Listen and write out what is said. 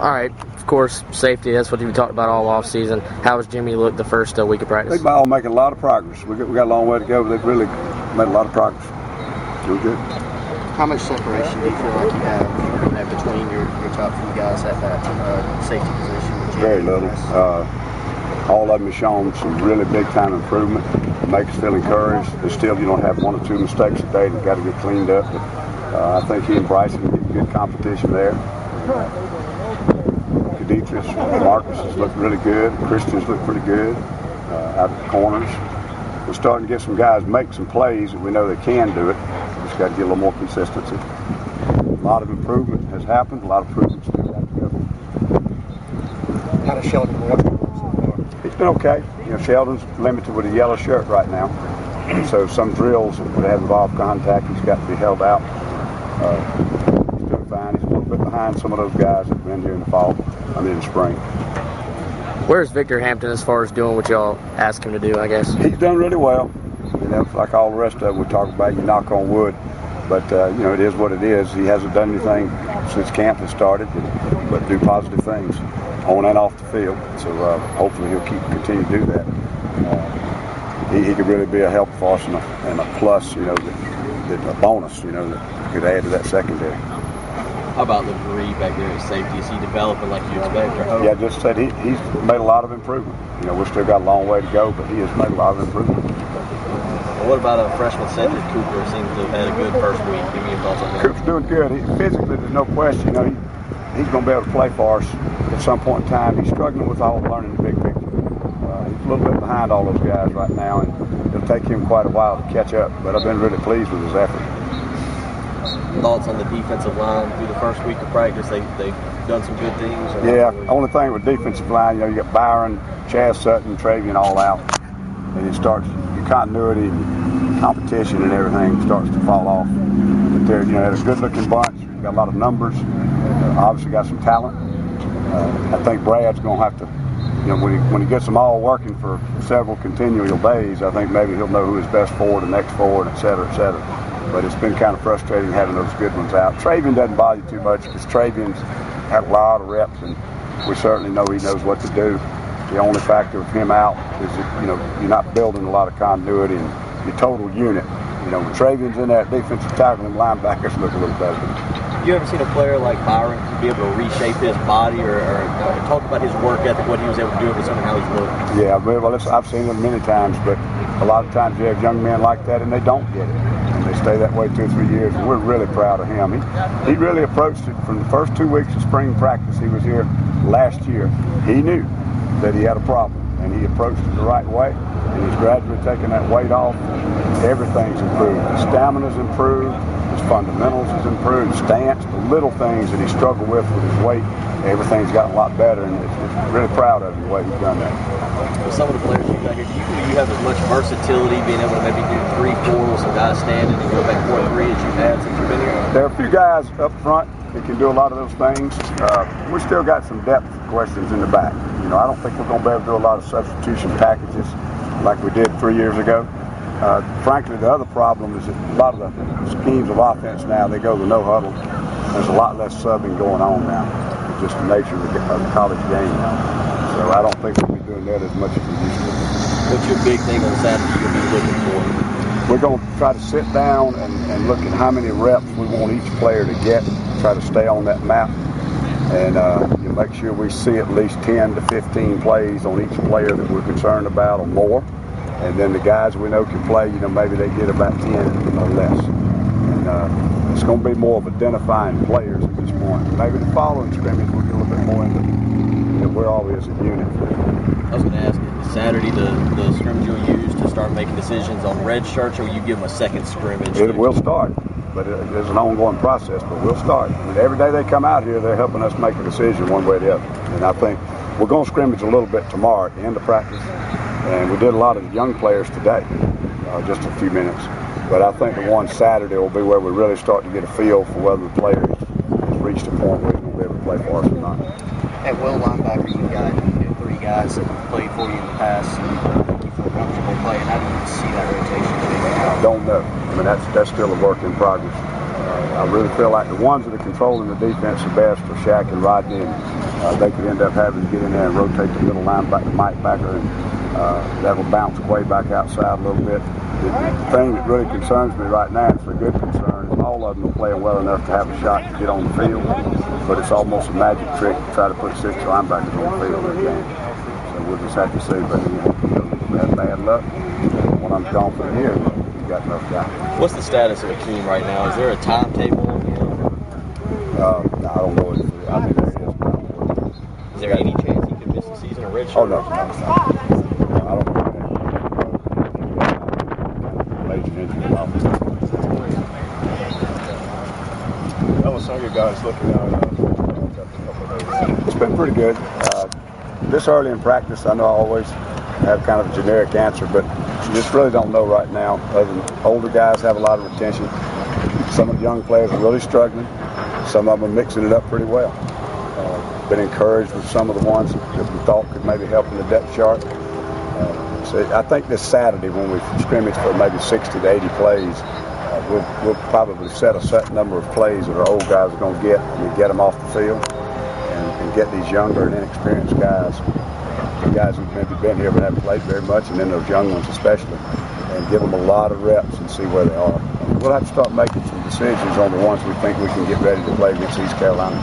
All right, of course, safety, that's what you talked about all offseason. How has Jimmy looked the first week of practice? They've all making a lot of progress. We got a long way to go, but they've really made a lot of progress. Doing good. How much separation do you feel like you have between your top few guys at that safety position? Very little. All of them have shown some really big-time improvement. It makes us feel encouraged. They still, have one or two mistakes a day. They've got to get cleaned up. But I think he and Bryson get good competition there. Demetrius, Marcus has looked really good. Christian's looked pretty good out of the corners. We're starting to get some guys make some plays, and we know they can do it. We just got to get a little more consistency. A lot of improvement has happened. A lot of improvement still got to go. How does Sheldon work? He's been okay. Sheldon's limited with a yellow shirt right now, and so some drills that have involved contact, he's got to be held out. He's doing fine. He's a little bit behind some of those guys that have been here in the fall. In the spring. Where's Victor Hampton as far as doing what y'all ask him to do, I guess? He's done really well. Like all the rest of them we talk about, you knock on wood. But, it is what it is. He hasn't done anything since camp has started, but do positive things on and off the field. So hopefully he'll continue to do that. He could really be a help for us and a plus, a bonus, that could add to that secondary. How about LeBrie back there at safety? Is he developing like you expect? Yeah, I just said he's made a lot of improvement. We've still got a long way to go, but he has made a lot of improvement. Well, what about a freshman center, Cooper? Seems to have had a good first week. Give me your thoughts on that. Cooper's doing good. Physically, there's no question. He's going to be able to play for us at some point in time. He's struggling with all learning the big picture. He's a little bit behind all those guys right now, and it'll take him quite a while to catch up. But I've been really pleased with his effort. Thoughts on the defensive line through the first week of practice? They've done some good things. Yeah, only thing with defensive line, you got Byron, Chaz Sutton, Travian all out, and it starts your continuity and your competition and everything starts to fall off. But they're they're a good-looking bunch. Got a lot of numbers. Obviously got some talent. I think Brad's going to have to, when he gets them all working for several continual days, I think maybe he'll know who his best forward, the next forward, et cetera, et cetera. But it's been kind of frustrating having those good ones out. Travian doesn't bother you too much because Travian's had a lot of reps, and we certainly know he knows what to do. The only factor of him out is that, you're not building a lot of continuity and your total unit. When Travian's in that defensive tackle and linebackers look a little better. You ever seen a player like Byron be able to reshape his body or talk about his work ethic, what he was able to do with some of how he's looked? Yeah, well, I've seen it many times, but a lot of times you have young men like that and they don't get it. They stay that way 2 or 3 years, and we're really proud of him. He really approached it from the first 2 weeks of spring practice. He was here last year. He knew that he had a problem, and he approached it the right way, and he's gradually taking that weight off. Everything's improved. His stamina's improved. His fundamentals has improved. Stance, the little things that he struggled with his weight, everything's gotten a lot better, and it's really proud of him the way he's done that. With some of the players you've got here, do you have as much versatility, being able to maybe do 3-4 with some guys standing and go back 4-3 as you've had since you've been here? There are a few guys up front that can do a lot of those things. We still got some depth questions in the back. I don't think we're going to be able to do a lot of substitution packages like we did 3 years ago. Frankly, the other problem is that a lot of the schemes of offense now, they go to no huddle. There's a lot less subbing going on now. It's just the nature of the college game now. So I don't think we'll be doing that as much as we used to. What's your big thing on Saturday you'll be looking for? We're going to try to sit down and look at how many reps we want each player to get, try to stay on that map, and make sure we see at least 10 to 15 plays on each player that we're concerned about or more. And then the guys we know can play, maybe they get about 10 or less. And it's going to be more of identifying players at this point. Maybe the following scrimmage we'll get a little bit more into where all is a unit. I was going to ask you, Saturday the scrimmage you'll use to start making decisions on red shirts, or will you give them a second scrimmage? It will start, but it's an ongoing process, but we'll start. Every day they come out here, they're helping us make a decision one way or the other. And I think we're going to scrimmage a little bit tomorrow at the end of practice. And we did a lot of the young players today, just a few minutes. But I think the one Saturday will be where we really start to get a feel for whether the players has reached a point where he's going to be able to play for us or not. At will linebacker, you've got 3 guys that have played for you in the past and you feel comfortable playing. How do you see that rotation? Don't know. That's still a work in progress. I really feel like the ones that are controlling the defense the best are Shaq and Rodney, and they could end up having to get in there and rotate the middle linebacker, the Mike backer, and that'll bounce way back outside a little bit. The thing that really concerns me right now, and it's a good concern, is all of them are playing well enough to have a shot to get on the field, but it's almost a magic trick to try to put 6 linebackers on the field in the game. So we'll just have to see, but we have bad luck. When I'm gone for the year, we've got enough guys. What's the status of Akeem right now? Is there a timetable on him? I don't know if I mean, there is probably. Is there any chance he could miss the season or redshirt? Oh, no. I don't think major injury problems. Ellis, how are you guys looking out? It's been pretty good. This early in practice, I know I always have kind of a generic answer, but you just really don't know right now. Other than older guys have a lot of retention. Some of the young players are really struggling. Some of them are mixing it up pretty well. Been encouraged with some of the ones that we thought could maybe help in the depth chart. So I think this Saturday when we scrimmage for maybe 60 to 80 plays, we'll probably set a set number of plays that our old guys are going to get, and we get them off the field and get these younger and inexperienced guys, the guys who've maybe been here but haven't played very much, and then those young ones especially, and give them a lot of reps and see where they are. And we'll have to start making some decisions on the ones we think we can get ready to play against East Carolina.